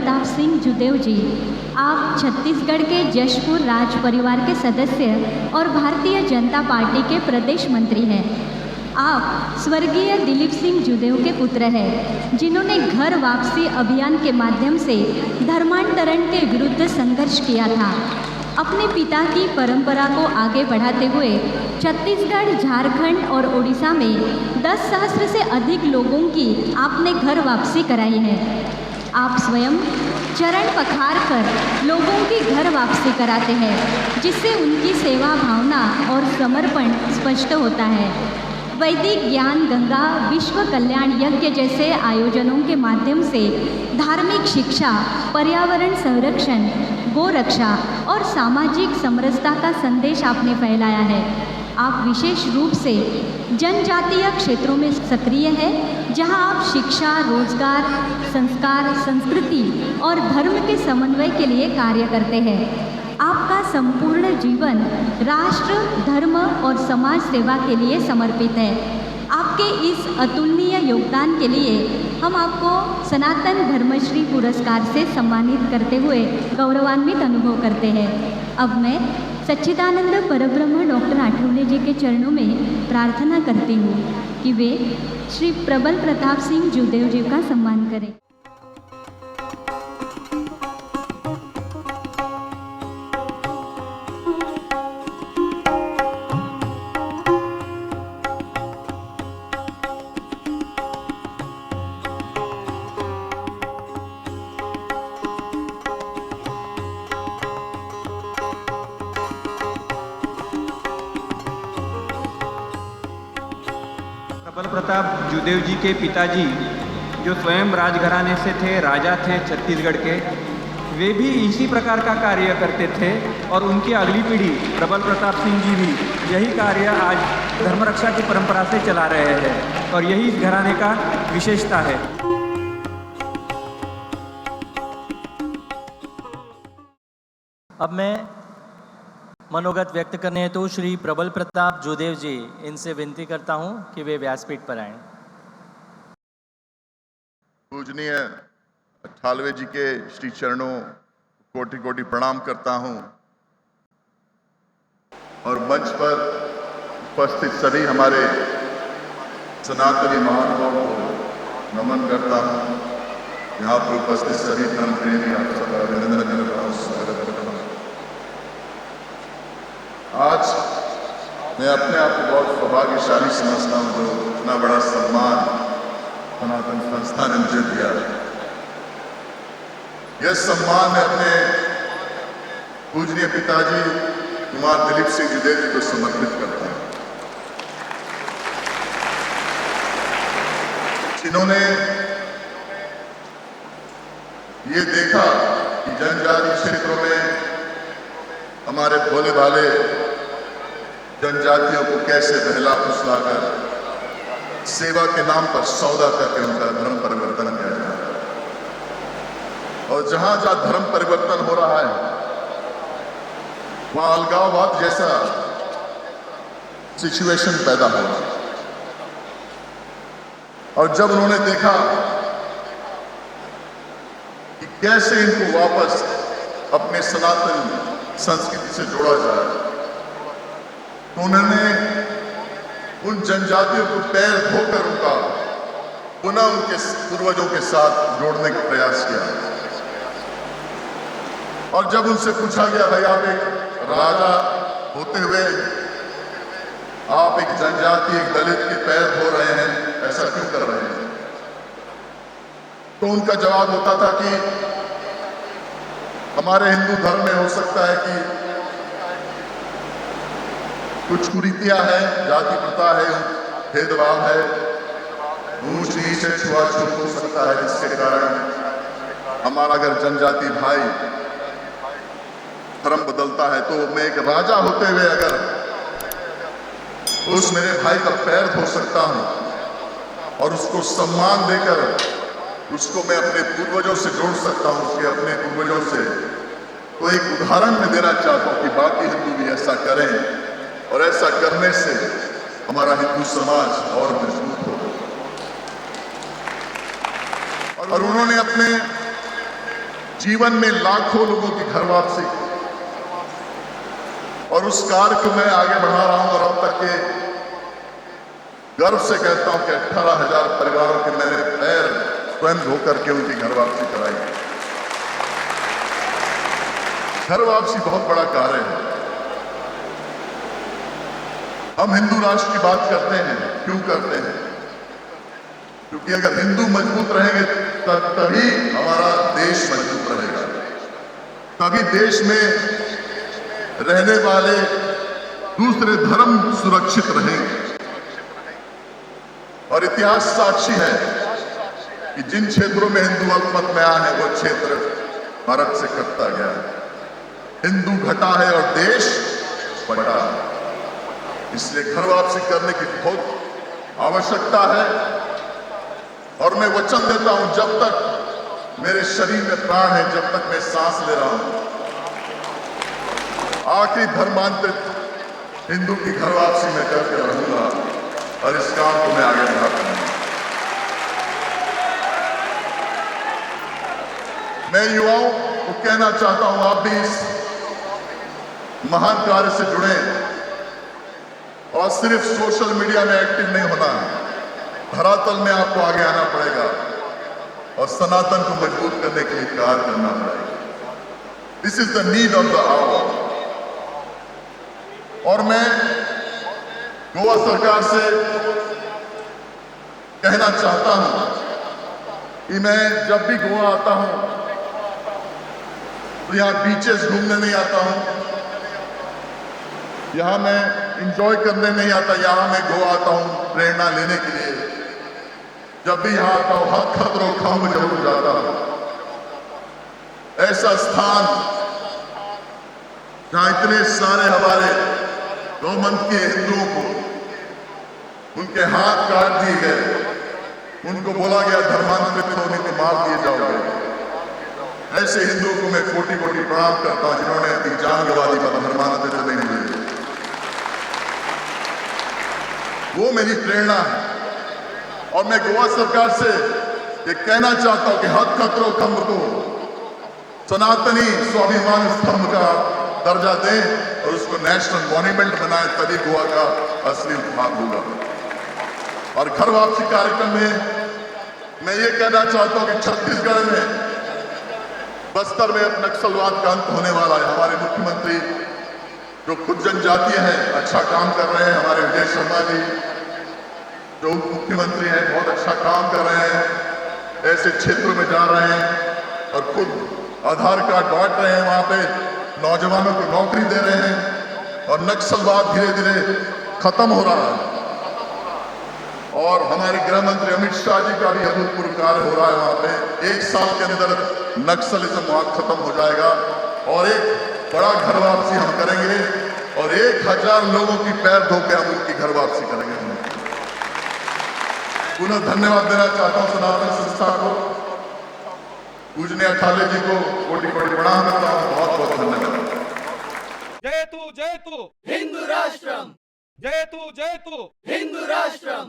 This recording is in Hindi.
प्रताप सिंह जुदेव जी, आप छत्तीसगढ़ के जशपुर राज परिवार के सदस्य और भारतीय जनता पार्टी के प्रदेश मंत्री हैं। आप स्वर्गीय दिलीप सिंह जुदेव के पुत्र हैं, जिन्होंने घर वापसी अभियान के माध्यम से धर्मांतरण के विरुद्ध संघर्ष किया था। अपने पिता की परंपरा को आगे बढ़ाते हुए छत्तीसगढ़, झारखंड और ओडिशा में 10 सहस्त्र से अधिक लोगों की आपने घर वापसी कराई है। आप स्वयं चरण पखार कर लोगों की घर वापसी कराते हैं, जिससे उनकी सेवा भावना और समर्पण स्पष्ट होता है। वैदिक ज्ञान गंगा विश्व कल्याण यज्ञ जैसे आयोजनों के माध्यम से धार्मिक शिक्षा, पर्यावरण संरक्षण, गोरक्षा और सामाजिक समरसता का संदेश आपने फैलाया है। आप विशेष रूप से जनजातीय क्षेत्रों में सक्रिय हैं, जहां आप शिक्षा, रोजगार, संस्कार, संस्कृति और धर्म के समन्वय के लिए कार्य करते हैं। आपका संपूर्ण जीवन राष्ट्र, धर्म और समाज सेवा के लिए समर्पित है। आपके इस अतुलनीय योगदान के लिए हम आपको सनातन धर्मश्री पुरस्कार से सम्मानित करते हुए गौरवान्वित अनुभव करते हैं। अब मैं सच्चिदानंद परब्रह्म डॉक्टर आठवले जी के चरणों में प्रार्थना करती हूँ कि वे श्री प्रबल प्रताप सिंह जुदेव जी का सम्मान करें। प्रबल प्रताप जुदेव जी के पिताजी, जो स्वयं राजघराने से थे, राजा थे छत्तीसगढ़ के, वे भी इसी प्रकार का कार्य करते थे और उनकी अगली पीढ़ी प्रबल प्रताप सिंह जी भी यही कार्य आज धर्म रक्षा की परंपरा से चला रहे हैं और यही इस घराने का विशेषता है। अब मैं मनोगत व्यक्त करने हेतु श्री प्रबल प्रताप जुदेव जी इनसे विनती करता हूं कि वे व्यासपीठ पर आएं। पूजनीय अठालवे जी के श्री चरणों कोटि कोटि प्रणाम करता हूं और मंच पर उपस्थित सभी हमारे सनातनी महानुभावों को नमन करता हूं। यहाँ पर उपस्थित सभी धर्म प्रेमी आप सबका अभिनंदन करता हूं, स्वागत करता हूं। आज मैं अपने आप को बहुत सौभाग्यशाली समझता हूं जो इतना बड़ा सम्मान सनातन संस्था ने मुझे दिया। यह सम्मान मैं अपने पूजनीय पिताजी कुमार दिलीप सिंह जुदेव जी को समर्पित करता हूं, जिन्होंने ये देखा कि जनजातीय क्षेत्रों में हमारे भोले भाले जनजातियों को कैसे बहला फुसलाकर सेवा के नाम पर सौदा करके उनका धर्म परिवर्तन किया जा रहा है। और जहां जहां धर्म परिवर्तन हो रहा है वहां अलगाववाद जैसा सिचुएशन पैदा हो रहा है। और जब उन्होंने देखा कि कैसे इनको वापस अपने सनातन संस्कृति से जोड़ा जाए, तो उन्होंने उन जनजातियों को पैर धोकर उनका पुनः उनके पूर्वजों के साथ जोड़ने का प्रयास किया। और जब उनसे पूछा गया, भाई आप एक राजा होते हुए आप एक जनजाति, एक दलित के पैर धो रहे हैं, ऐसा क्यों कर रहे हैं? तो उनका जवाब होता था कि हमारे हिंदू धर्म में हो सकता है कि कुछ कुरीतियां हैं, जाति प्रथा है, भेदभाव है, ऊंच नीच है, छुआछूत हो सकता है, जिसके कारण हमारा अगर जनजाति भाई धर्म बदलता है तो मैं एक राजा होते हुए अगर उस मेरे भाई का पैर धो सकता हूं और उसको सम्मान देकर उसको मैं अपने पूर्वजों से जोड़ सकता हूं, उसके अपने पूर्वजों से, तो एक उदाहरण मैं देना चाहता हूं कि बाकी हिंदू भी ऐसा करें और ऐसा करने से हमारा हिंदू समाज और मजबूत हो। और उन्होंने अपने जीवन में लाखों लोगों की घर वापसी, और उस कार्य को मैं आगे बढ़ा रहा हूं। और अब तक के गर्व से कहता हूं कि 18,000 परिवारों के मैंने पैर स्वयं धो करके उनकी घर वापसी कराई। घर वापसी बहुत बड़ा कार्य है। हम हिंदू राष्ट्र की बात करते हैं, क्यों करते हैं? क्योंकि अगर हिंदू मजबूत रहेंगे तभी हमारा देश मजबूत रहेगा, तभी देश में रहने वाले दूसरे धर्म सुरक्षित रहेंगे। और इतिहास साक्षी है कि जिन क्षेत्रों में हिंदू अल्पमत में आए हैं वो क्षेत्र भारत से कटता गया है। हिंदू घटा है और देश बटा है। इसलिए घर वापसी करने की बहुत आवश्यकता है। और मैं वचन देता हूं, जब तक मेरे शरीर में प्राण है, जब तक मैं सांस ले रहा हूं, आखिरी धर्मांतरित हिंदू की घर वापसी में करके रहूंगा और इस काम को मैं आगे बढ़ाता हूं। मैं युवाओं को कहना चाहता हूं, आप भी इस महान कार्य से जुड़े और सिर्फ सोशल मीडिया में एक्टिव नहीं होना है। धरातल में आपको आगे आना पड़ेगा और सनातन को मजबूत करने के लिए कार्य करना पड़ेगा। This is the need of the hour. और मैं गोवा सरकार से कहना चाहता हूं कि मैं जब भी गोवा आता हूं तो यहां बीचेस घूमने नहीं आता हूं, यहां मैं इंजॉय करने नहीं आता। यहां मैं गोवा आता हूं प्रेरणा लेने के लिए। जब भी यहां आता हूं हक खतरों खाम जरूर जाता हूं। ऐसा स्थान जहां इतने सारे हमारे गौमंत के हिंदुओं को उनके हाथ काट दिए गए, उनको बोला गया धर्मांतरित होने को मार दिए जाओगे। ऐसे हिंदुओं को मैं कोटि कोटि प्रणाम करता हूं जिन्होंने अपनी जान गंवा दी पर धर्मांतरित नहीं हुए। वो मेरी प्रेरणा है। और मैं गोवा सरकार से ये कहना चाहता हूं कि हक खतरों खंभ को सनातनी स्वाभिमान स्तंभ का दर्जा दें और उसको नेशनल मॉन्यूमेंट बनाए, तभी गोवा का असली उत्थान होगा। और घर वापसी कार्यक्रम में मैं ये कहना चाहता हूं कि छत्तीसगढ़ में बस्तर में अब नक्सलवाद का अंत होने वाला है। हमारे मुख्यमंत्री जो खुद जनजातीय हैं अच्छा काम कर रहे हैं। हमारे विजय शर्मा जी जो उप मुख्यमंत्री हैं बहुत अच्छा काम कर रहे हैं। ऐसे क्षेत्रों में जा रहे हैं और खुद आधार कार्ड बांट रहे हैं, वहां पे नौजवानों को नौकरी दे रहे हैं और नक्सलवाद धीरे धीरे खत्म हो रहा है। और हमारे गृह मंत्री अमित शाह जी का भी अभूतपूर्व कार्य हो रहा है। वहां पे 1 साल के अंदर नक्सलिज्म वहां खत्म हो जाएगा और एक बड़ा घर वापसी हम करेंगे और 1000 लोगों की पैर धो के हम उनकी घर वापसी करेंगे। पुनः धन्यवाद देना चाहता हूं सनातन संस्था को, पूजनीय अठाले जी को कोटि कोटि प्रणाम करता हूं। बहुत बहुत धन्यवाद। जयतु जयतु हिंदू राष्ट्रम जयतु जयतु हिंदू राष्ट्रम